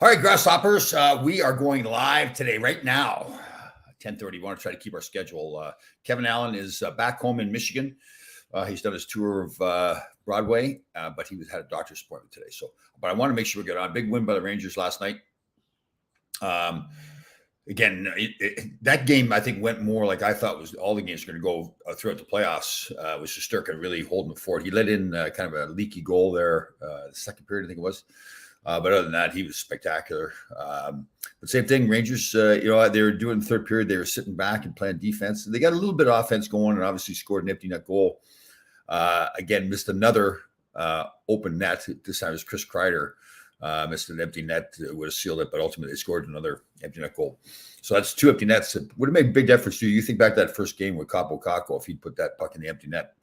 All right, Grasshoppers, we are going live today, right now, 10:30. We want to try to keep our schedule. Kevin Allen is back home in Michigan. He's done his tour of Broadway, but he had a doctor's appointment today. But I want to make sure we get on. Big win by the Rangers last night. Again, that game, I think, went more like I thought was all the games were going to go throughout the playoffs. Was Shesterkin really holding the fort. He let in kind of a leaky goal there, the second period, I think it was. But other than that, he was spectacular. But same thing, Rangers, they were doing the third period. They were sitting back and playing defense. They got a little bit of offense going and obviously scored an empty net goal. Again, missed another open net. This time it was Chris Kreider. Missed an empty net, would have sealed it, but ultimately they scored another empty net goal. So that's two empty nets. It would have made a big difference to you. You think back to that first game with Kaapo Kakko, if he'd put that puck in the empty net.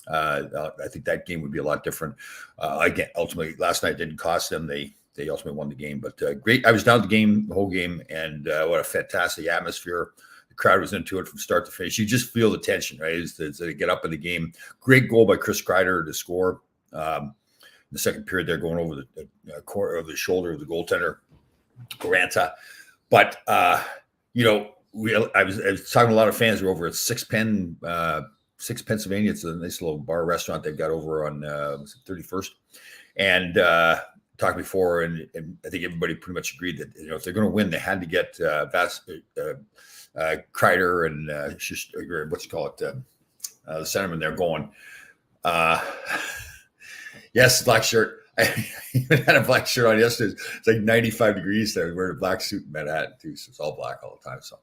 I think that game would be a lot different. Again, ultimately, last night didn't cost them. They ultimately won the game. But great. I was down at the whole game, and what a fantastic atmosphere. The crowd was into it from start to finish. You just feel the tension, right? As they get up in the game. Great goal by Chris Kreider to score. The second period, they're going over the corner of the shoulder of the goaltender, Garanta. But I was talking to a lot of fans who were over at Six Pennsylvania. It's a nice little bar restaurant they've got over on 31st. And talked before, and I think everybody pretty much agreed that if they're going to win, they had to get Kreider and what's you call it, the centerman there going. Yes, black shirt. I even had a black shirt on yesterday. It's like 95 degrees there. Wearing a black suit in Manhattan too, so it's all black all the time. So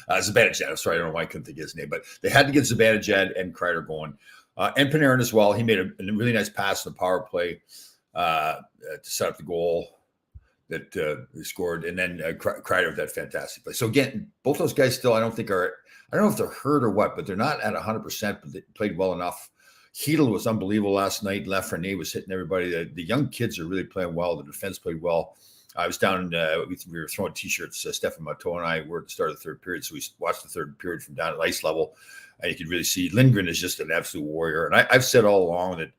Zibanejad, I'm sorry, I don't know why I couldn't think of his name, but they had to get Zibanejad and Kreider going. And Panarin as well. He made a really nice pass in the power play to set up the goal that they scored. And then Kreider with that fantastic play. So again, both those guys still, I don't know if they're hurt or what, but they're not at 100%, but they played well enough. Hedl was unbelievable last night. Lafreniere was hitting everybody. The young kids are really playing well. The defense played well. I was down, we were throwing T-shirts. Stefan Matteau and I were at the start of the third period, so we watched the third period from down at ice level. And you could really see Lindgren is just an absolute warrior. And I've said all along that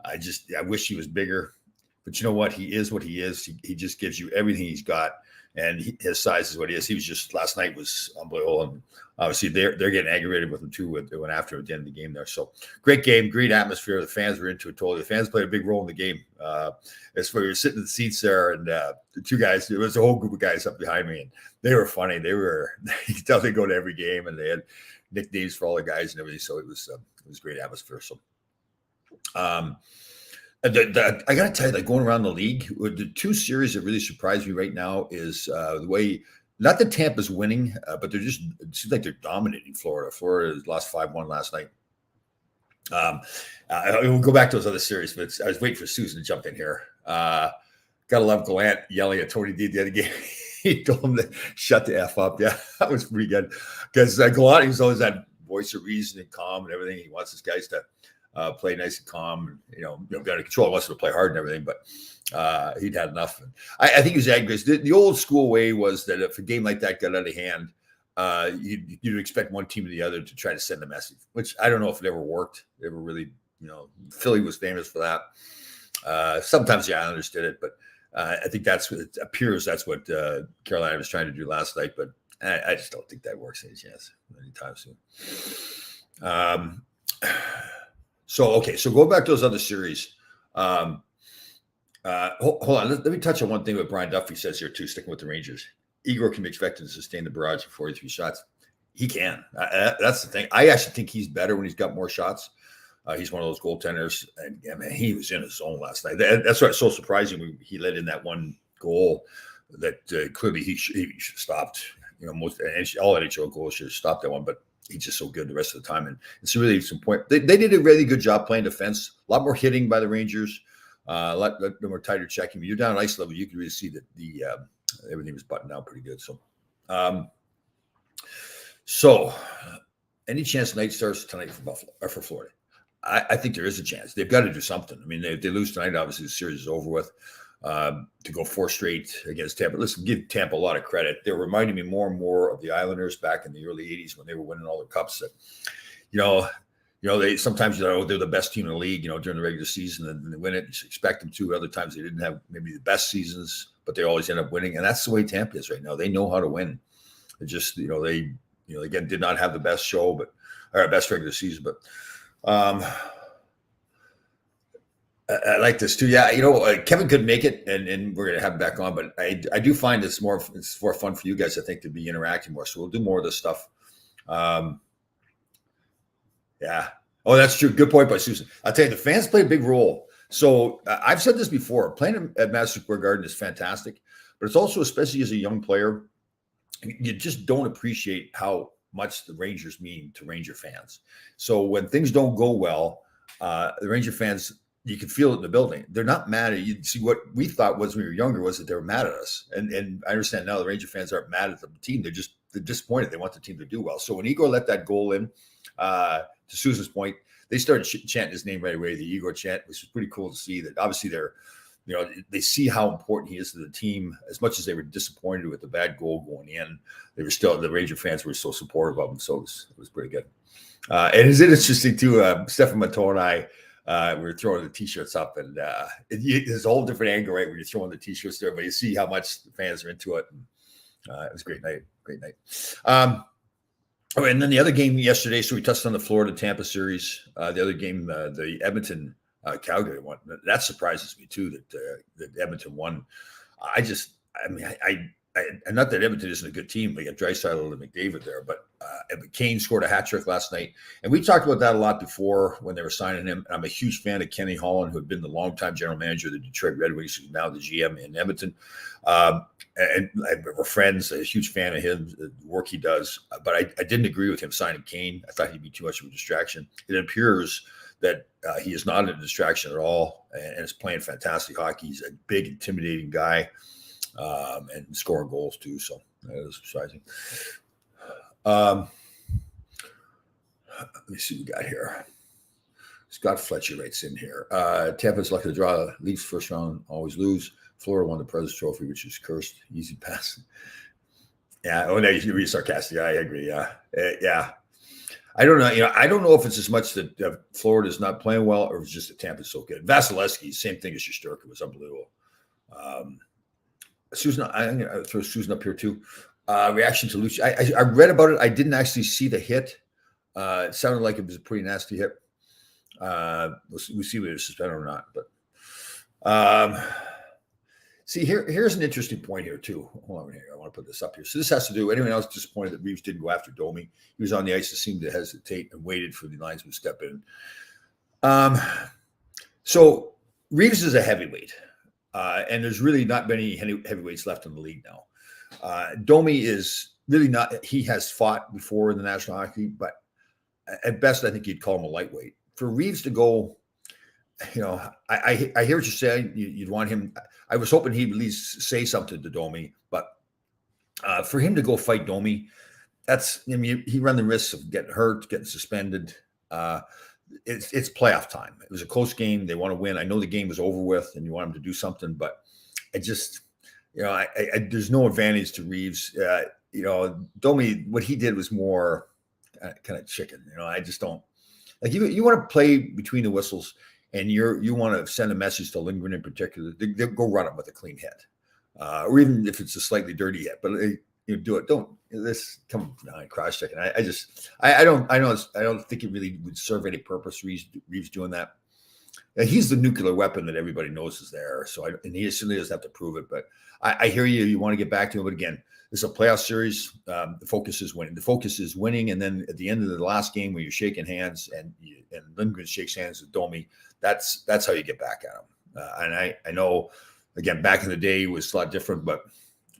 I wish he was bigger. But you know what? He is what he is. He just gives you everything he's got. And his size is what he is. He was just, last night was unbelievable. And obviously they're getting aggravated with him too when after at the end of the game there. So great game, great atmosphere. The fans were into it totally. The fans played a big role in the game. As we were sitting in the seats there, and the two guys, it was a whole group of guys up behind me, and they were funny. You could tell they go to every game, and they had nicknames for all the guys and everything. So it was great atmosphere. So I got to tell you, like going around the league, the two series that really surprised me right now is the way, not that Tampa's winning, but it seems like they're dominating Florida. Florida has lost 5-1 last night. We'll go back to those other series, but I was waiting for Susan to jump in here. Got to love Gallant yelling at Tony D the other game. He told him to shut the F up. Yeah, that was pretty good. Because Gallant, he's always that voice of reason and calm and everything. He wants his guys to play nice and calm, got to control. He wants to play hard and everything, but he'd had enough. And I think he was angry. The old school way was that if a game like that got out of hand, you'd expect one team or the other to try to send a message, which I don't know if it ever worked. They were really, Philly was famous for that. Sometimes the Islanders did it, but I think that's what it appears. That's what Carolina was trying to do last night, but I just don't think that works anytime soon. So go back to those other series. Hold on. Let me touch on one thing what Brian Duffy says here too, sticking with the Rangers. Igor can be expected to sustain the barrage of 43 shots. He can. That's the thing. I actually think he's better when he's got more shots. He's one of those goaltenders. And man, he was in his zone last night. That's why it's so surprising. He let in that one goal that clearly he should have stopped. All NHL goals should have stopped that one, but he's just so good the rest of the time. And it's really some point. They did a really good job playing defense. A lot more hitting by the Rangers. A lot more tighter checking. When you're down at ice level, you can really see that everything was buttoned down pretty good. So, any chance night starts tonight for Buffalo or for Florida? I think there is a chance. They've got to do something. I mean, if they lose tonight, obviously the series is over with. To go 4 straight against Tampa. Listen, give Tampa a lot of credit. They're reminding me more and more of the Islanders back in the early 80s when they were winning all their cups. That, they sometimes they're the best team in the league, during the regular season, and they win it. You expect them to. Other times they didn't have maybe the best seasons, but they always end up winning. And that's the way Tampa is right now. They know how to win. It just, they again, did not have the best show, or best regular season, but I like this too. Yeah, Kevin could make it, and we're gonna have him back on. But I do find it's more fun for you guys, I think, to be interacting more. So we'll do more of this stuff. Yeah. Oh, that's true. Good point by Susan. I'll tell you, the fans play a big role. So I've said this before. Playing at Madison Square Garden is fantastic, but it's also, especially as a young player, you just don't appreciate how much the Rangers mean to Ranger fans. So when things don't go well, the Ranger fans, you can feel it in the building. They're not mad at you. See, what we thought was when we were younger was that they were mad at us. And I understand now the Ranger fans aren't mad at the team. They're disappointed. They want the team to do well. So when Igor let that goal in, to Susan's point, they started chanting his name right away, the Igor chant, which was pretty cool to see. That obviously they see how important he is to the team. As much as they were disappointed with the bad goal going in, the Ranger fans were so supportive of him. So it was pretty good. And it's interesting too. Stefan Matteau and I, we were throwing the T-shirts up, and there's a whole different angle, right, when you're throwing the T-shirts there, but you see how much the fans are into it. And, it was a great night. And then the other game yesterday, so we touched on the Florida-Tampa series. The other game, the Edmonton Calgary one, that surprises me too that Edmonton won. Not that Edmonton isn't a good team. They got Draisaitl and McDavid there, but Kane scored a hat trick last night. And we talked about that a lot before when they were signing him. I'm a huge fan of Kenny Holland, who had been the longtime general manager of the Detroit Red Wings, who's now the GM in Edmonton. And we're friends, a huge fan of him, the work he does. But I didn't agree with him signing Kane. I thought he'd be too much of a distraction. It appears that he is not a distraction at all and is playing fantastic hockey. He's a big, intimidating guy. And scoring goals too, so that was surprising. Let me see what we got here. Scott Fletcher writes in here. Tampa's lucky to draw. Leafs first round always lose. Florida won the President's Trophy, which is cursed. Easy pass. Yeah. Oh, no, you're really sarcastic. I agree. Yeah. Yeah. I don't know. I don't know if it's as much that Florida's not playing well, or if it's just that Tampa's so good. Vasilevsky, same thing as Shesterkin, was unbelievable. Susan, I'm going to throw Susan up here too. Reaction to Lucic. I read about it. I didn't actually see the hit. It sounded like it was a pretty nasty hit. We'll see whether it's suspended or not. But see, here's an interesting point here too. Hold on here. I want to put this up here. So this has to do. Anyone else disappointed that Reeves didn't go after Domi? He was on the ice and seemed to hesitate and waited for the linesman to step in. So Reeves is a heavyweight. And there's really not many heavyweights left in the league now. Domi is really not. He has fought before in the National Hockey, but at best, I think you'd call him a lightweight. For Reeves to go, I hear what you're saying. You'd want him. I was hoping he'd at least say something to Domi, but for him to go fight Domi, he run the risks of getting hurt, getting suspended. It's playoff time. It was a close game. They want to win. I know the game was over with and you want them to do something, but I just, there's no advantage to Reeves. Domi, what he did was more kind of chicken. I just don't like you want to play between the whistles and you want to send a message to Lindgren in particular. They go run him with a clean hit, or even if it's a slightly dirty hit, but do it. Don't this come behind cross checking. I don't think it really would serve any purpose. Reeves doing that. He's the nuclear weapon that everybody knows is there. So and he certainly doesn't have to prove it. But I hear you. You want to get back to him, but again, this is a playoff series. The focus is winning. The focus is winning, and then at the end of the last game, where you're shaking hands and Lindgren shakes hands with Domi, that's how you get back at him. And I know, again, back in the day it was a lot different, but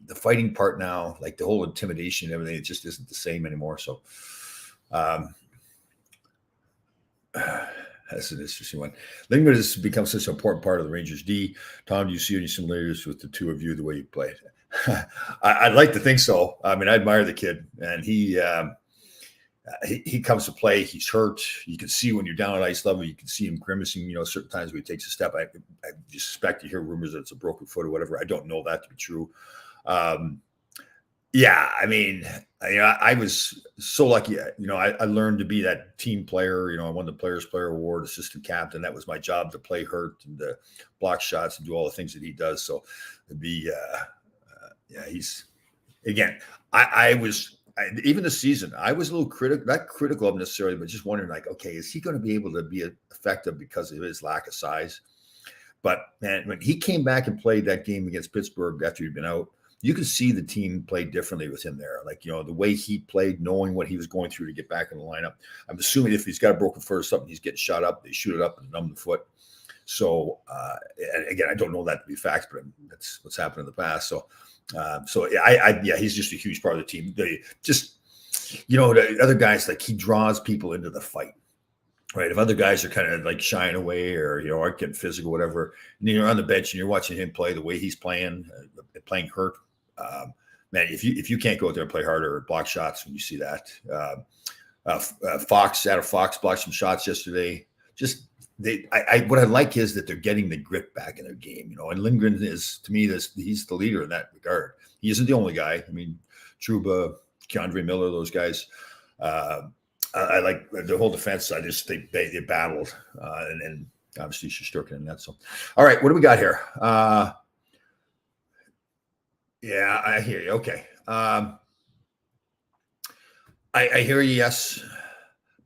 the fighting part now, like the whole intimidation and everything, it just isn't the same anymore. So that's an interesting one. Lindgren has become such an important part of the Rangers D. Tom, do you see any similarities with the two of you, the way you play? I'd like to think so. I mean, I admire the kid, and he comes to play. He's hurt. You can see when you're down at ice level, you can see him grimacing, certain times when he takes a step. I suspect you hear rumors that it's a broken foot or whatever. I don't know that to be true. Yeah, I mean, I was so lucky. I learned to be that team player. I won the Players Player Award, assistant captain. That was my job, to play hurt and to block shots and do all the things that he does. So, to be, yeah, he's again. I was even the season. I was a little not critical of him necessarily, but just wondering, like, okay, is he going to be able to be effective because of his lack of size? But man, when he came back and played that game against Pittsburgh after he'd been out, you could see the team played differently with him there. Like, the way he played, knowing what he was going through to get back in the lineup. I'm assuming if he's got a broken foot or something, he's getting shot up. They shoot it up and numb the foot. So, and again, I don't know that to be facts, but that's what's happened in the past. So, yeah, he's just a huge part of the team. They just, the other guys, like, he draws people into the fight. Right. If other guys are kind of like shying away or, aren't getting physical, whatever, and you're on the bench and you're watching him play the way he's playing hurt, man, if you can't go out there and play harder or block shots when you see that, Adam Fox blocked some shots yesterday. Just what I like is that they're getting the grit back in their game, and Lindgren is, to me, he's the leader in that regard. He isn't the only guy. I mean, Trouba, Keandre Miller, those guys, I like the whole defense. I just think they battled, and obviously Shesterkin and that. So, all right, what do we got here? Yeah, I hear you. Okay, I hear you. Yes,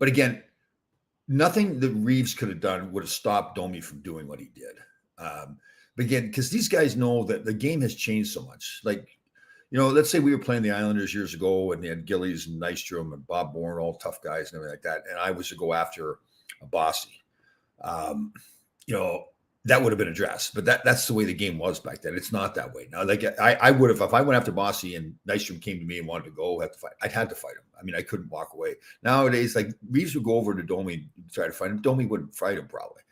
but again, nothing that Reeves could have done would have stopped Domi from doing what he did. But again, because these guys know that the game has changed so much. Like, let's say we were playing the Islanders years ago and they had Gillies and Nystrom and Bob Bourne, all tough guys and everything like that. And I was to go after a Bossy. That would have been addressed, but that's the way the game was back then. It's not that way now. Like, I would have, if I went after Bossy and Nystrom came to me and wanted to go, have to fight, I'd had to fight him. I mean, I couldn't walk away. Nowadays, like, Reeves would go over to Domi and try to fight him. Domi wouldn't fight him probably.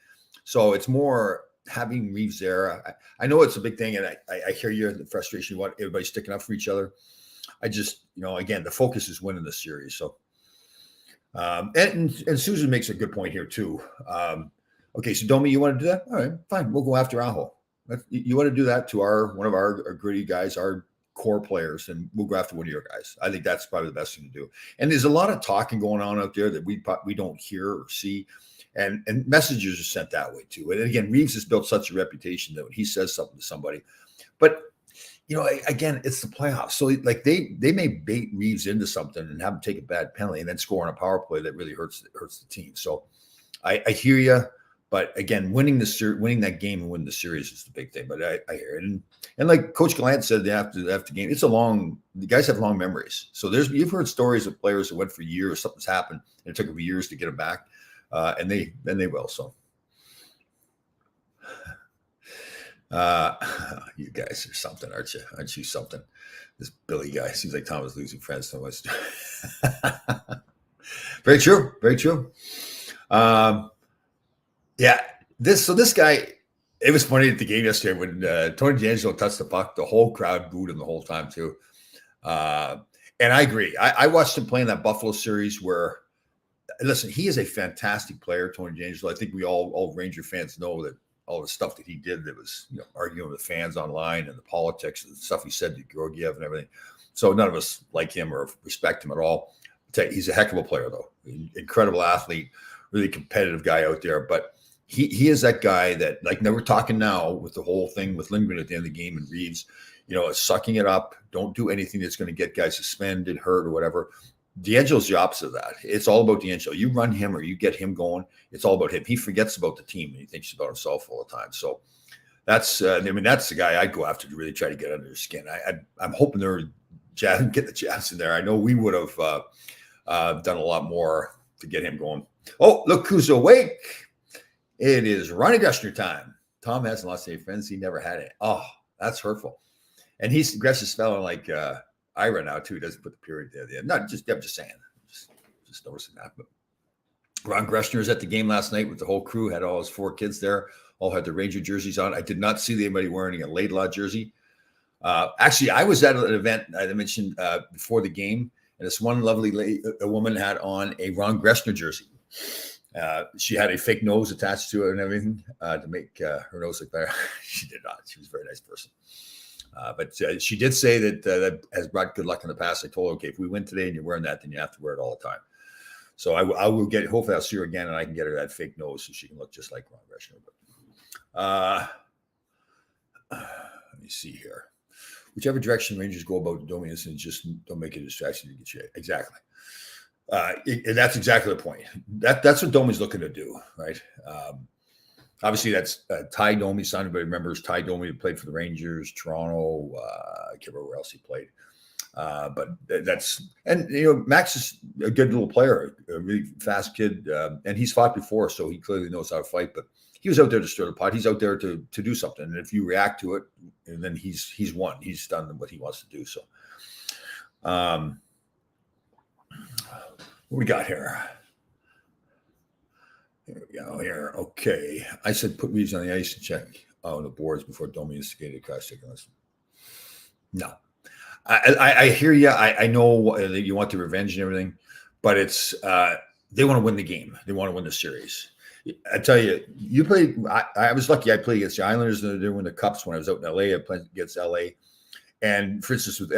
So it's more having Reeves there. I know it's a big thing, and I hear you, the frustration. You want everybody sticking up for each other. I just, again, the focus is winning the series. So, and Susan makes a good point here too. Okay, so Domi, you want to do that? All right, fine. We'll go after Aho. You want to do that to one of our gritty guys, our core players, and we'll go after one of your guys. I think that's probably the best thing to do. And there's a lot of talking going on out there that we don't hear or see. And messages are sent that way too. And again, Reeves has built such a reputation that when he says something to somebody, but again, it's the playoffs. So like they may bait Reeves into something and have him take a bad penalty and then score on a power play that really hurts the team. So I hear you, but again, winning that game and winning the series is the big thing. But I hear it, and like Coach Gallant said after the game, the guys have long memories. So you've heard stories of players that went for years, something's happened, and it took them years to get them back. And they will. So, you guys are something, aren't you? Aren't you something? This Billy guy seems like Tom is losing friends so much. Very true. Very true. Yeah. This guy. It was funny at the game yesterday when Tony DeAngelo touched the puck. The whole crowd booed him the whole time too. And I agree. I watched him play in that Buffalo series where. Listen, he is a fantastic player, Tony DeAngelo. I think we all Ranger fans know that all the stuff that he did that was arguing with fans online and the politics and the stuff he said to Georgiev and everything. So none of us like him or respect him at all. He's a heck of a player, though. Incredible athlete, really competitive guy out there. But he is that guy that, like, now we're talking now with the whole thing with Lindgren at the end of the game and Reeves, sucking it up. Don't do anything that's going to get guys suspended, hurt, or whatever. DeAngelo's the opposite of that. It's all about DeAngelo. You run him or you get him going. It's all about him. He forgets about the team and he thinks about himself all the time. So that's the guy I'd go after to really try to get under his skin. I'm hoping they're getting the jabs in there. I know we would have done a lot more to get him going. Oh, look who's awake. It is Ronnie Greschner time. Tom hasn't lost any friends. He never had it. Oh, that's hurtful. And Greschner's spelling like Ira now too. Doesn't put the period there. I'm just saying. Just noticing that. But Ron Greschner is at the game last night with the whole crew. Had all his 4 kids there. All had the Ranger jerseys on. I did not see anybody wearing a Laidlaw jersey. Actually, I was at an event I mentioned before the game, and this one lovely woman had on a Ron Greschner jersey. She had a fake nose attached to it and everything to make her nose look better. She did not. She was a very nice person. But she did say that has brought good luck in the past. I told her, okay, if we win today and you're wearing that, then you have to wear it all the time. So I will get it. Hopefully I'll see her again and I can get her that fake nose so she can look just like Ron Greschner. But let me see here. Whichever direction Rangers go about Domi and just don't make it a distraction to get you. Exactly. And that's exactly the point. That's what Domi's looking to do, right? Obviously, that's Ty Domi. So anybody remembers Ty Domi, who played for the Rangers, Toronto. I can't remember where else he played. But that's, and Max is a good little player, a really fast kid, and he's fought before, so he clearly knows how to fight. But he was out there to stir the pot. He's out there to do something, and if you react to it, and then he's won. He's done what he wants to do. So, what we got here? Here we go. Here, okay. I said put Reeves on the ice and check on the boards before Domi instigated cross checking us. No. I hear you. I know that you want the revenge and everything, but it's they want to win the game. They want to win the series. I tell you, you played. I was lucky. I played against the Islanders. They won the Cups when I was out in LA. I played against LA, and for instance, with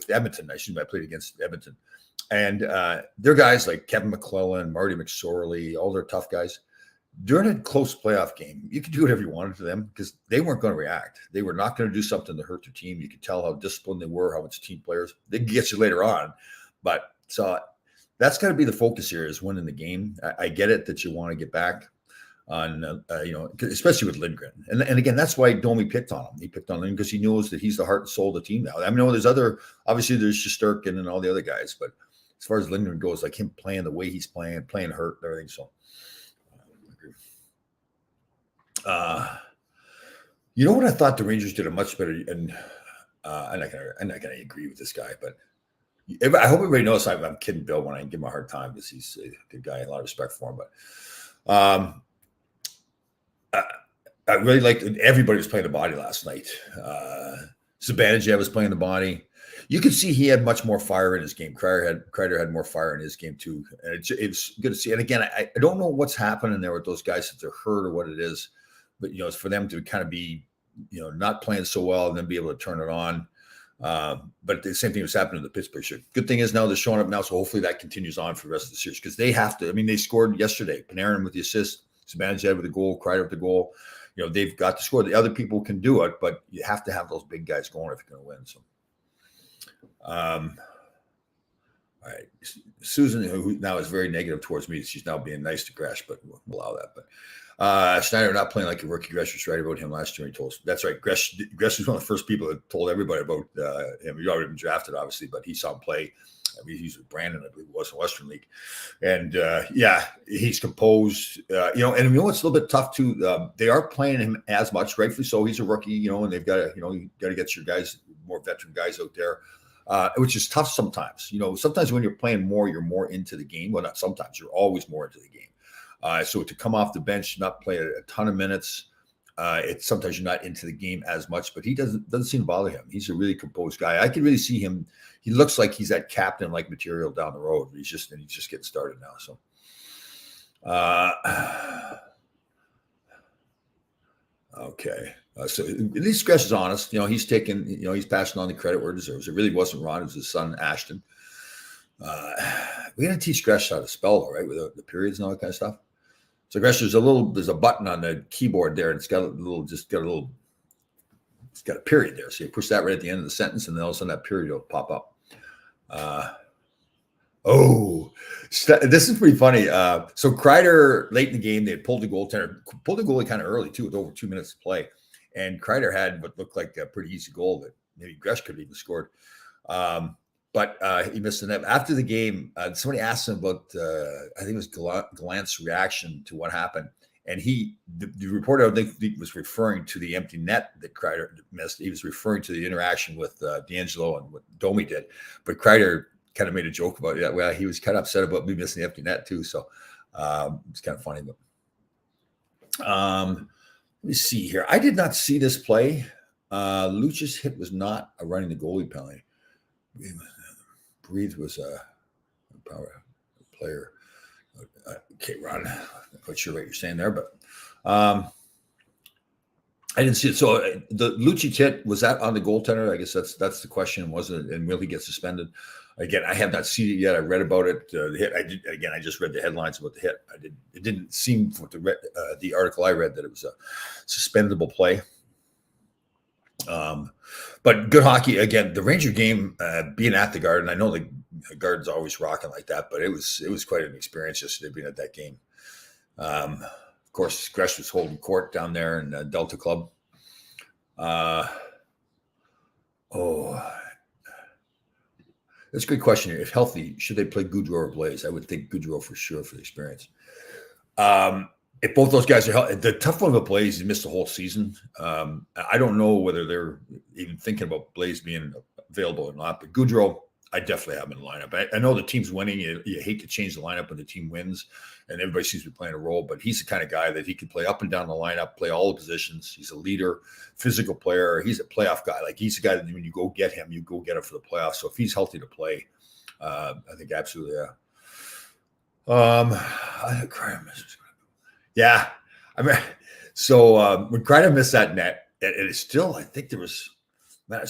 Edmonton, I played against Edmonton, and their guys like Kevin McClellan, Marty McSorley, all their tough guys. During a close playoff game, you could do whatever you wanted to them because they weren't going to react. They were not going to do something to hurt their team. You could tell how disciplined they were, how much team players. They could get you later on. But so that's got to be the focus here is winning the game. I get it that you want to get back on, especially with Lindgren. And again, that's why Domi picked on him. He picked on him because he knows that he's the heart and soul of the team now. I mean, there's obviously there's Shesterkin and all the other guys. But as far as Lindgren goes, like him playing the way he's playing hurt and everything. So. What I thought the Rangers did a much better, and I'm not gonna agree with this guy, but I hope everybody knows I'm kidding Bill when I give him a hard time because he's a good guy, a lot of respect for him. But I really liked everybody was playing the body last night. Zibanejad was playing the body. You could see he had much more fire in his game. Kreider had more fire in his game too, and it's good to see. And again, I don't know what's happening there with those guys if they're hurt or what it is. But it's for them to kind of be, not playing so well and then be able to turn it on. But the same thing was happening in the Pittsburgh series. Good thing is now they're showing up now, so hopefully that continues on for the rest of the series because they have to. I mean, they scored yesterday. Panarin with the assist, Zibanejad with the goal, Kreider with the goal. They've got to score. The other people can do it, but you have to have those big guys going if you're going to win. So, all right, Susan, who now is very negative towards me, she's now being nice to Gresh, but we'll allow that. But. Schneider not playing like a rookie. Gresh was right about him last year. He told us that's right. Gresh was one of the first people that told everybody about him. He'd already been drafted, obviously, but he saw him play. I mean, he's with Brandon, I believe it was in Western League, and he's composed. And what's a little bit tough too. They aren't playing him as much, rightfully so. He's a rookie, and they've got to, you got to get your guys, more veteran guys out there. Which is tough sometimes. Sometimes when you're playing more, you're more into the game. Well, not sometimes. You're always more into the game. So to come off the bench, not play a ton of minutes, it's sometimes you're not into the game as much. But he doesn't seem to bother him. He's a really composed guy. I can really see him. He looks like he's that captain-like material down the road. He's just getting started now. So, okay. So at least Gresh is honest. He's taking. He's passing on the credit where it deserves. It really wasn't Ron. It was his son Ashton. We got to teach Gresh how to spell, though, right? With the periods and all that kind of stuff. So Gresh, there's a button on the keyboard there, and it's got a period there. So you push that right at the end of the sentence, and then all of a sudden that period will pop up. This is pretty funny. So Kreider, late in the game, they had pulled the goalie kind of early too, with over 2 minutes to play, and Kreider had what looked like a pretty easy goal that maybe Gresh could have even scored. But he missed the net. After the game, somebody asked him about, I think it was Gallant's reaction to what happened. And the reporter, I think, was referring to the empty net that Kreider missed. He was referring to the interaction with D'Angelo and what Domi did. But Kreider kind of made a joke about it. Well, he was kind of upset about me missing the empty net too. So it's kind of funny. But let me see here. I did not see this play. Lucha's hit was not a running the goalie penalty. Breathe was a power player. Okay, Ron, I'm not quite sure what you're saying there, but I didn't see it. So the Lucci Tit, was that on the goaltender? I guess that's the question, wasn't it? And will he get suspended? Again, I have not seen it yet. I read about it. The hit. I did. Again, I just read the headlines about the hit. I did. It didn't seem from the article I read that it was a suspendable play. But good hockey again. The Ranger game, being at the Garden. I know the Garden's always rocking like that, but it was quite an experience yesterday being at that game. Of course, Gresh was holding court down there in Delta Club. That's a good question here. If healthy, should they play Goudreau or Blaze? I would think Goudreau for sure for the experience. If both those guys are healthy, the tough one with Blaze, he missed the whole season. I don't know whether they're even thinking about Blaze being available or not, but Goudreau, I definitely have him in the lineup. I know the team's winning. You hate to change the lineup when the team wins, and everybody seems to be playing a role, but he's the kind of guy that he can play up and down the lineup, play all the positions. He's a leader, physical player. He's a playoff guy. Like, he's the guy that when you go get him, you go get him for the playoffs. So if he's healthy to play, I think absolutely, yeah. I mean, so when Kreider missed that net, it is still, I think it's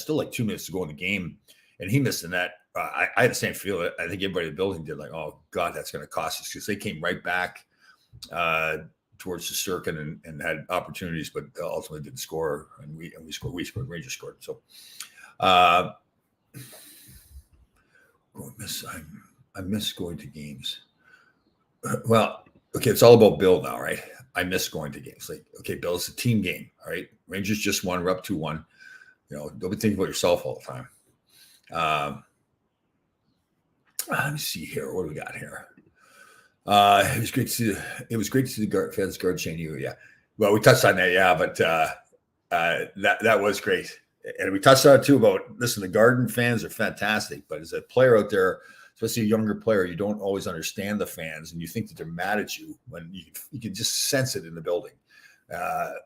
still like 2 minutes to go in the game, and he missed the net. I had the same feel. I think everybody in the building did, like, oh God, that's going to cost us, because they came right back towards the circuit and had opportunities, but ultimately didn't score. And we scored. Rangers scored. So I miss going to games. Well, okay, it's all about Bill now, right? I miss going to games. Like, okay, Bill, it's a team game, all right? Rangers just won. We're up 2-1. Don't be thinking about yourself all the time. Let me see here. What do we got here? It was great to see the fans guard chain you. Yeah. Well, we touched on that. Yeah. But that was great. And we touched on it too about, listen, the Garden fans are fantastic, but as a player out there, especially a younger player, you don't always understand the fans, and you think that they're mad at you when you can just sense it in the building.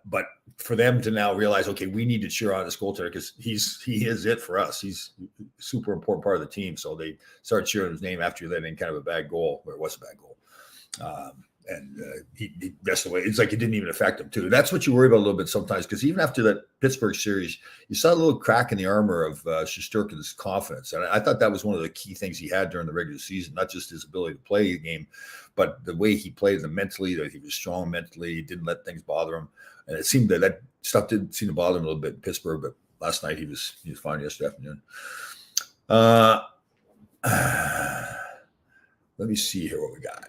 But for them to now realize, okay, we need to cheer on this goaltender because he is it for us. He's a super important part of the team. So they started cheering his name after he let in kind of a bad goal, where it was a bad goal. And he messed away. It's like it didn't even affect him too. That's what you worry about a little bit sometimes, because even after that Pittsburgh series, you saw a little crack in the armor of Shesterkin's confidence. And I thought that was one of the key things he had during the regular season, not just his ability to play the game, but the way he played them mentally, that he was strong mentally, didn't let things bother him. And it seemed that stuff didn't seem to bother him a little bit in Pittsburgh, but last night he was fine yesterday afternoon. Let me see here what we got.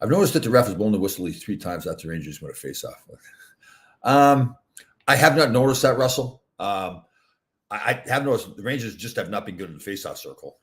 I've noticed that the ref has blown the whistle at least 3 times after Rangers win a face-off. I have not noticed that, Russell. I have noticed the Rangers just have not been good in the face-off circle,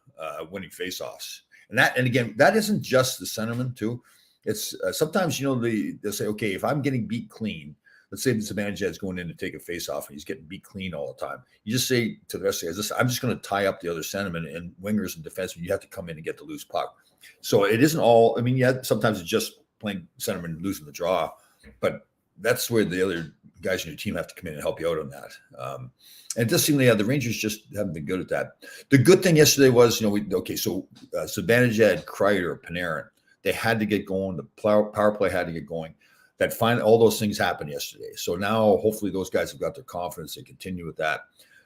winning face-offs. And again, that isn't just the centerman too. It's sometimes, they'll say, okay, if I'm getting beat clean, let's say Zibanejad's going in to take a face-off and he's getting beat clean all the time. You just say to the rest of the guys, I'm just going to tie up the other centerman, and wingers and defensemen, you have to come in and get the loose puck. So it isn't all, sometimes it's just playing centerman losing the draw, but that's where the other guys in your team have to come in and help you out on that. And it does seem the Rangers just haven't been good at that. The good thing yesterday was, so Zibanejad, Kreider, Panarin, they had to get going. The power play had to get going. All those things happened yesterday. So now hopefully those guys have got their confidence and continue with that.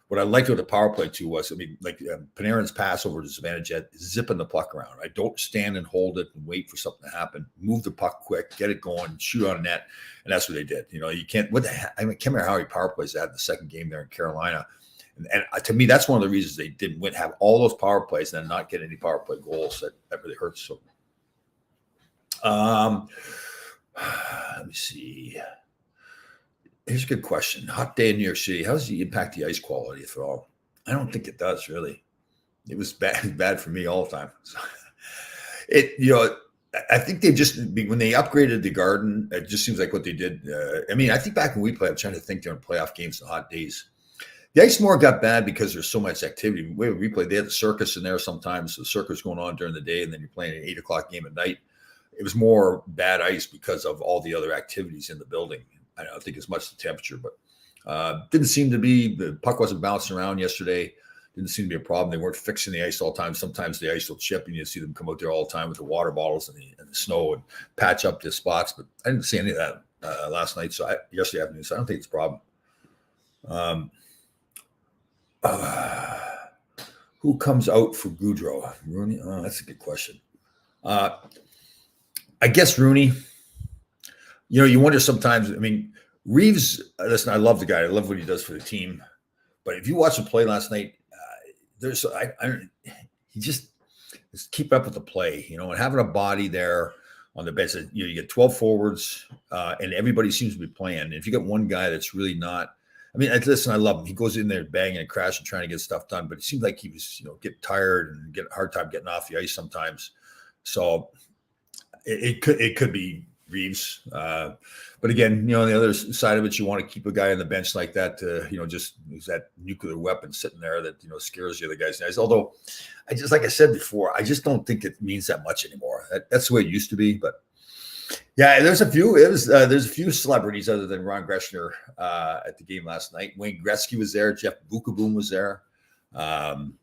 What I liked with the power play too was, Panarin's pass over to Zibanejad, zipping the puck around. Right? Don't stand and hold it and wait for something to happen. Move the puck quick, get it going, shoot on net, and that's what they did. You can't. What the heck? I can't remember how many power plays they had in the second game there in Carolina. And to me, that's one of the reasons they didn't have all those power plays and then not get any power play goals. That really hurts. So, let me see. Here's a good question. Hot day in New York City. How does it impact the ice quality, if at all? I don't think it does, really. It was bad for me all the time. So, I think they just, when they upgraded the Garden, it just seems like what they did. I think back when we played, I'm trying to think during playoff games and hot days, the ice more got bad because there's so much activity. When we played, they had the circus in there sometimes. The circus going on during the day, and then you're playing an 8:00 game at night. It was more bad ice because of all the other activities in the building. I don't think as much the temperature, but didn't seem to be, the puck wasn't bouncing around yesterday. Didn't seem to be a problem. They weren't fixing the ice all the time. Sometimes the ice will chip, and you see them come out there all the time with the water bottles and the snow and patch up the spots. But I didn't see any of that last night. Yesterday afternoon. So I don't think it's a problem. Um, who comes out for Goudreau? Rooney? Oh, that's a good question. I guess Rooney. You wonder sometimes. I mean, Reeves. Listen, I love the guy. I love what he does for the team. But if you watch him play last night, he just keep up with the play, and having a body there on the bench. You get 12 forwards, and everybody seems to be playing. And if you got one guy that's really not, I mean, listen, I love him. He goes in there banging and crashing, trying to get stuff done. But it seemed like he was, getting tired and getting a hard time getting off the ice sometimes. So it could be Reeves. But again, on the other side of it, you want to keep a guy on the bench like that just use that nuclear weapon sitting there that, scares the other guys. Although like I said before, I just don't think it means that much anymore. That's the way it used to be. But yeah, there's a few celebrities other than Ron Greschner at the game last night. Wayne Gretzky was there. Jeff Bukaboom was there. It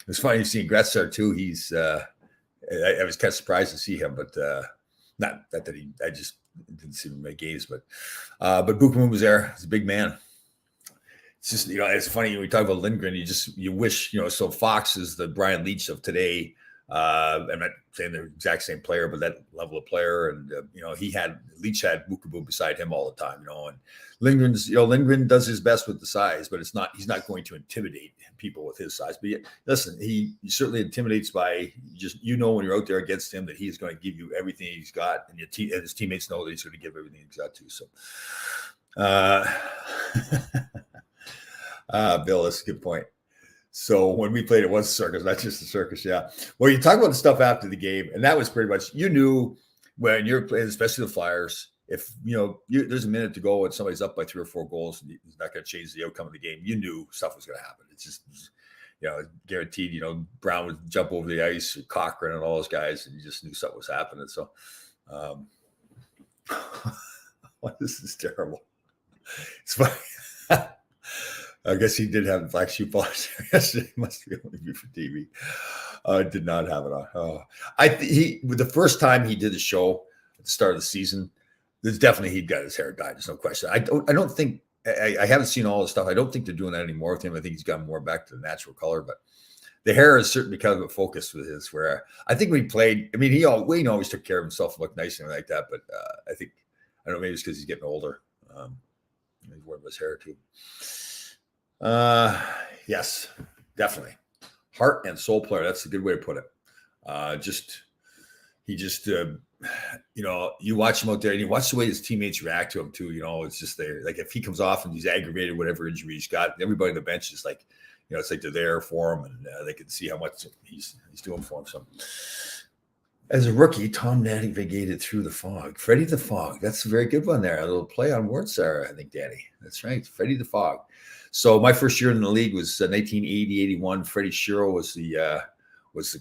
was funny seeing Gretz there too. He's I was kind of surprised to see him, but not that I just didn't see him in my games, but Buchanan was there. He's a big man. It's just, it's funny when we talk about Lindgren, you wish, so Fox is the Brian Leetch of today. I'm not saying they're the exact same player, but that level of player. And, Leetch had Bukaboom beside him all the time, and Lindgren does his best with the size, but he's not going to intimidate people with his size. But listen, he certainly intimidates by just, when you're out there against him that he is going to give you everything he's got, and and his teammates know that he's going to give everything he's got to. So, Bill, that's a good point. So when we played, it was a circus, not just a circus. Yeah. Well, you talk about the stuff after the game, and that was pretty much, when you're playing, especially the Flyers, if there's a minute to go and somebody's up by 3 or 4 goals, and he's not going to change the outcome of the game. You knew stuff was going to happen. It's just, guaranteed. Brown would jump over the ice, or Cochran, and all those guys, and you just knew something was happening. So, this is terrible. It's funny. I guess he did have black shoe polish yesterday. Must be only be for TV. Did not have it on. The first time he did the show at the start of the season, there's definitely he'd got his hair dyed. There's no question. I don't think I haven't seen all the stuff. I don't think they're doing that anymore with him. I think he's gotten more back to the natural color, but the hair is certainly kind of a focus with his. Where I think when he played, I mean, Wayne always took care of himself, and looked nice and like that. But I don't know, maybe it's because he's getting older. He's wearing his hair too. Yes, definitely. Heart and soul player. That's a good way to put it. You watch him out there and you watch the way his teammates react to him too. It's just there. Like if he comes off and he's aggravated, whatever injury he's got, everybody on the bench is like, it's like they're there for him, and they can see how much he's doing for him. So as a rookie, Tom navigated through the fog. Freddie the Fog. That's a very good one there. A little play on words there, I think, Danny. That's right. Freddie the Fog. So my first year in the league was 1980-81. Freddie Shero was the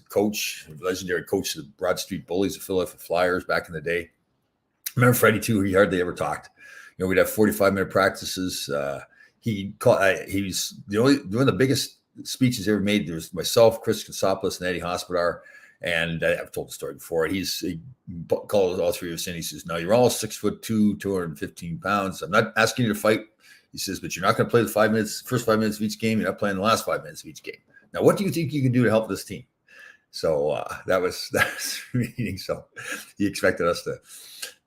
coach, legendary coach of the Broad Street Bullies, the Philadelphia Flyers back in the day. I remember Freddie too. He hardly ever talked. We'd have 45-minute practices. He was one of the biggest speeches ever made. There was myself, Chris Katsopoulos, and Eddie Hospodar. And I've told the story before. He called all three of us in. He says, "Now you're all 6'2", 215 pounds. I'm not asking you to fight." He says, "But you're not going to play the first 5 minutes of each game. You're not playing the last 5 minutes of each game. Now, what do you think you can do to help this team?" So that was meeting. So he expected us to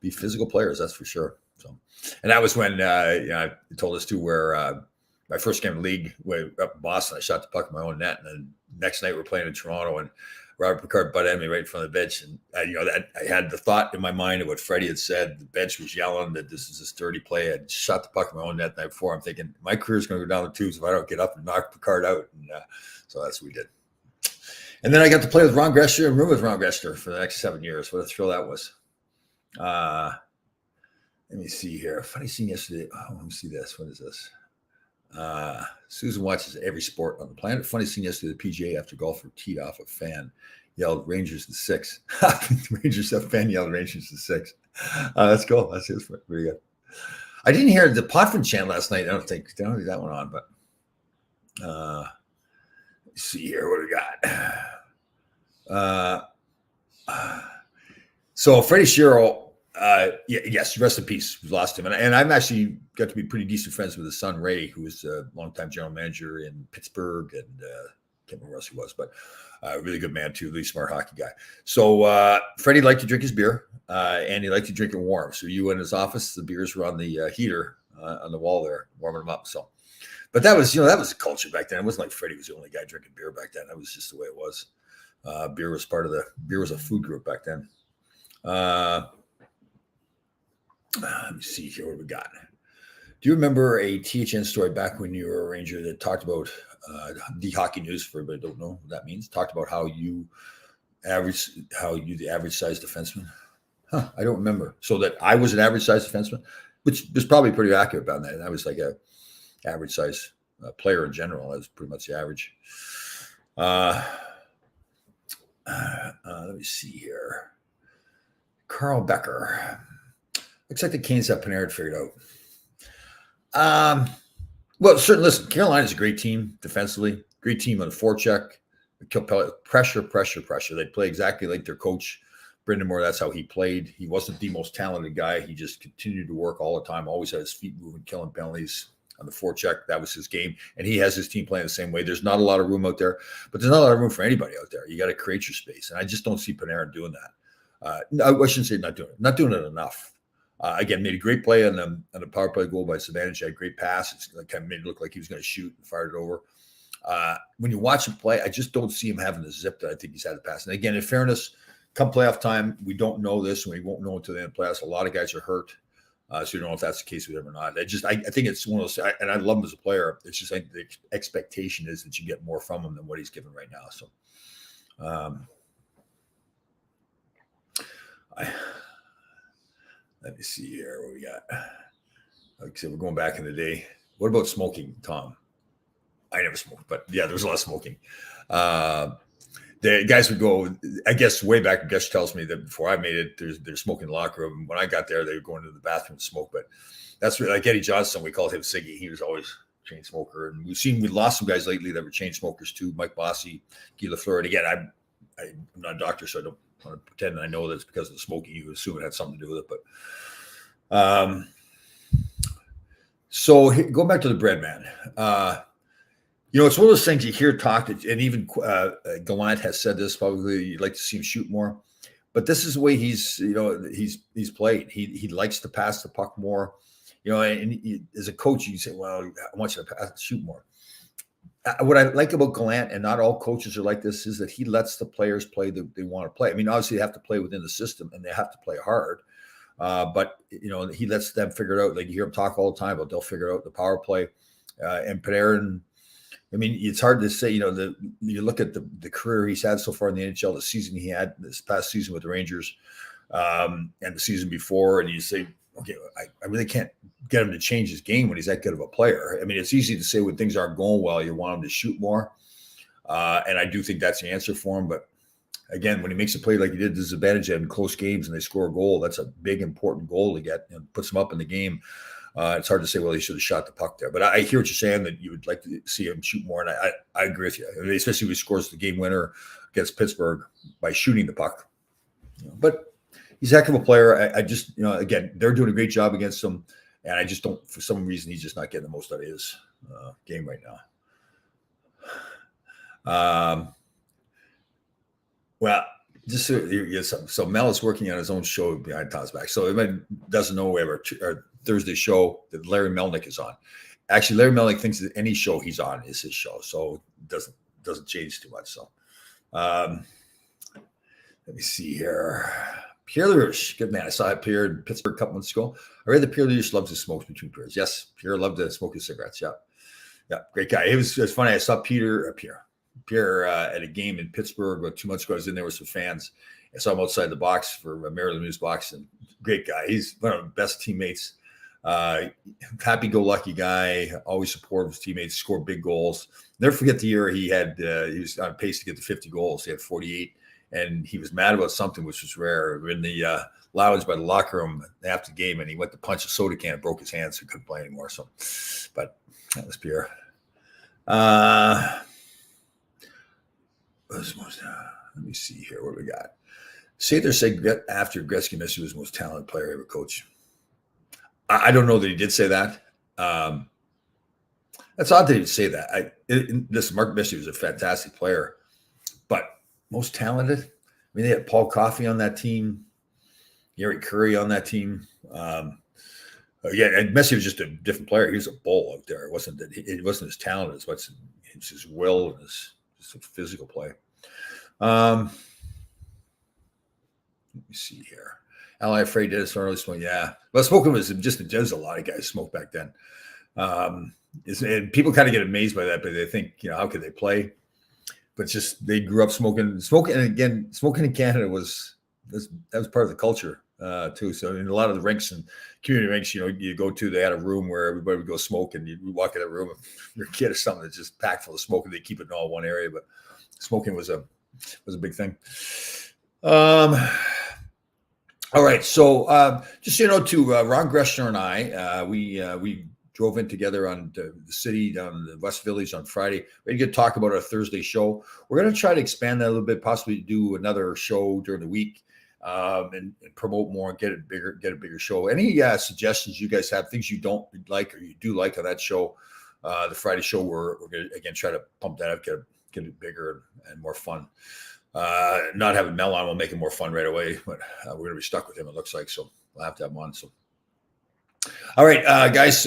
be physical players, that's for sure. So, and that was when I told us too, where my first game in the league, up in Boston, I shot the puck in my own net, and then next night we're playing in Toronto, and Robert Picard butted me right in front of the bench, and that I had the thought in my mind of what Freddie had said. The bench was yelling that this is a sturdy play. I shot the puck in my own net the night before. I'm thinking my career is going to go down the tubes if I don't get up and knock Picard out, and so that's what we did. And then I got to play with Ron Greschner and room with Ron Greschner for the next 7 years. What a thrill that was. Let me see here. Funny scene yesterday. Oh, let me see this. What is this? Susan watches every sport on the planet. Funny scene yesterday. The PGA after golfer teed off, a fan yelled Rangers to 6. A fan yelled Rangers to 6. That's cool. That's pretty good. I didn't hear the Potvin chant last night. I don't think that one on, but let's see here. What do we got? So Freddie Shero, Yes, rest in peace. We lost him, and I'm actually got to be pretty decent friends with his son Ray, who was a longtime general manager in Pittsburgh, and can't remember where else he was, but a really good man too, really smart hockey guy. So Freddie liked to drink his beer, and he liked to drink it warm. So you in his office, the beers were on the heater on the wall there, warming them up. So, but that was that was the culture back then. It wasn't like Freddie was the only guy drinking beer back then. That was just the way it was. Beer was a food group back then. Let me see here what we got. Do you remember a THN story back when you were a Ranger that talked about the hockey news? For everybody who don't know what that means. Talked about how you the average size defenseman. I don't remember. So that I was an average size defenseman, which is probably pretty accurate about that. And I was like a average size player in general. I was pretty much the average. Let me see here. Carl Becker. Looks like the Canes have Panarin figured out. Well, certainly, listen, Carolina's a great team defensively, great team on the forecheck. Pressure. They play exactly like their coach, Brendan Moore. That's how he played. He wasn't the most talented guy. He just continued to work all the time, always had his feet moving, killing penalties on the forecheck. That was his game. And he has his team playing the same way. There's not a lot of room out there, but there's not a lot of room for anybody out there. You got to create your space. And I just don't see Panarin doing that. I shouldn't say not doing it enough. Again, made a great play on the power play goal by Sabanich. Had a great pass. It's kind of made it look like he was going to shoot and fired it over. When you watch him play, I just don't see him having the zip that I think he's had the past. And again, in fairness, come playoff time, we don't know this, and we won't know until the end of playoffs. A lot of guys are hurt, so you don't know if that's the case with him or not. I think it's one of those, and I love him as a player. It's just like the expectation is that you get more from him than what he's given right now. So, let me see here what we got. Like I said, we're going back in the day. What about smoking, Tom? I never smoked, but yeah, there was a lot of smoking. The guys would go, I guess, way back. Gus tells me that before I made it, they're smoking in the locker room. When I got there, they were going to the bathroom to smoke. But that's really, like Eddie Johnson, we called him Siggy. He was always a chain smoker. And we lost some guys lately that were chain smokers too. Mike Bossy, Guy Lafleur. And again, I'm not a doctor, so I don't want to pretend I know that it's because of the smoking. You would assume it had something to do with it. But so going back to the bread man. It's one of those things you hear talked, and even Gallant has said this. Probably you'd like to see him shoot more, but this is the way he's played. He likes to pass the puck more. And as a coach, you say, "Well, I want you to shoot more." What I like about Gallant, and not all coaches are like this, is that he lets the players play that they want to play. I mean, obviously they have to play within the system, and they have to play hard. But he lets them figure it out. Like you hear him talk all the time about they'll figure out the power play, and Panarin. I mean, it's hard to say, you look at the career he's had so far in the NHL, the season he had this past season with the Rangers, and the season before, and you say, okay, I really can't get him to change his game when he's that good of a player. I mean, it's easy to say when things aren't going well, you want him to shoot more. And I do think that's the answer for him. But again, when he makes a play like he did to Zibanejad in close games and they score a goal, that's a big, important goal to get and puts him up in the game. It's hard to say, well, he should have shot the puck there. But I hear what you're saying, that you would like to see him shoot more. And I agree with you, especially if he scores the game winner against Pittsburgh by shooting the puck. But he's a heck of a player. I just, again, they're doing a great job against him. And I just don't, for some reason, he's just not getting the most out of his game right now. Well, just so Mel is working on his own show behind Tom's back. So everybody doesn't know, we have our Thursday show that Larry Melnick is on. Actually, Larry Melnick thinks that any show he's on is his show, so it doesn't change too much. So let me see here. Pierre LaRouche, good man. I saw Pierre in Pittsburgh a couple months ago. I read that Pierre LaRouche loves to smoke between periods. Yes, Pierre loved to smoke his cigarettes. Yeah, great guy. It was funny. I saw Pierre at a game in Pittsburgh about 2 months ago. I was in there with some fans. I saw him outside the box for Maryland News box, and great guy. He's one of the best teammates. Happy-go-lucky guy, always supportive of his teammates, scored big goals. Never forget the year he was on pace to get to 50 goals. He had 48, and he was mad about something, which was rare. We were in the lounge by the locker room after the game, and he went to punch a soda can and broke his hand, so he couldn't play anymore. So, but that was Pierre. Let me see here what we got. Sather said after Gretzky, Messi was the most talented player ever coached. I don't know that he did say that. That's odd that he would say that. Listen, Mark Messier was a fantastic player, but most talented? I mean, they had Paul Coffey on that team, Gary Curry on that team. And Messi was just a different player. He was a bull out there. It wasn't his talent as much as his will and his just physical play. Let me see here. Ally afraid did it early smoke. Yeah. Well, smoking was just there's a lot of guys smoked back then. And people kind of get amazed by that, but they think, how could they play? But it's just they grew up smoking. And again, smoking in Canada was part of the culture too. So in a lot of the rinks and community rinks, you go to, they had a room where everybody would go smoke, and you walk in that room, and your kid or something that's just packed full of smoke, and they keep it in all one area. But smoking was a big thing. All right, so just to Ron Greshner and I, we drove in together on the city down in the West Village on Friday. We're going to talk about our Thursday show. We're going to try to expand that a little bit, possibly do another show during the week, and promote more and get a bigger show. Any suggestions you guys have, things you don't like or you do like on that show, the Friday show, we're going to again try to pump that up, get it bigger and more fun. Not having Mel on will make it more fun right away, but we're going to be stuck with him, it looks like, so we'll have to have him on. So, all right, guys,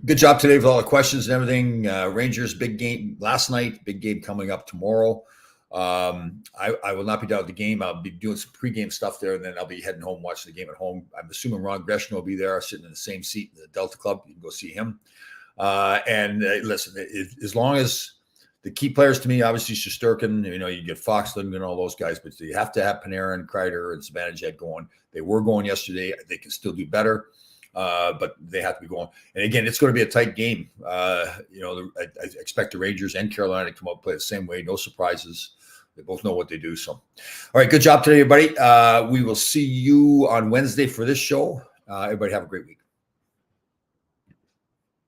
good job today with all the questions and everything. Rangers, big game last night, big game coming up tomorrow. I will not be down at the game. I'll be doing some pregame stuff there, and then I'll be heading home, watching the game at home. I'm assuming Ron Greshner will be there, sitting in the same seat in the Delta Club. You can go see him. Listen, as long as the key players to me, obviously Shesterkin, you get Foxland and all those guys, but you have to have Panarin, Kreider, and Zibanejad going. They were going yesterday. They can still do better, but they have to be going. And again, it's going to be a tight game. I expect the Rangers and Carolina to come up and play the same way. No surprises. They both know what they do. So, all right, good job today, everybody. We will see you on Wednesday for this show. Everybody have a great week.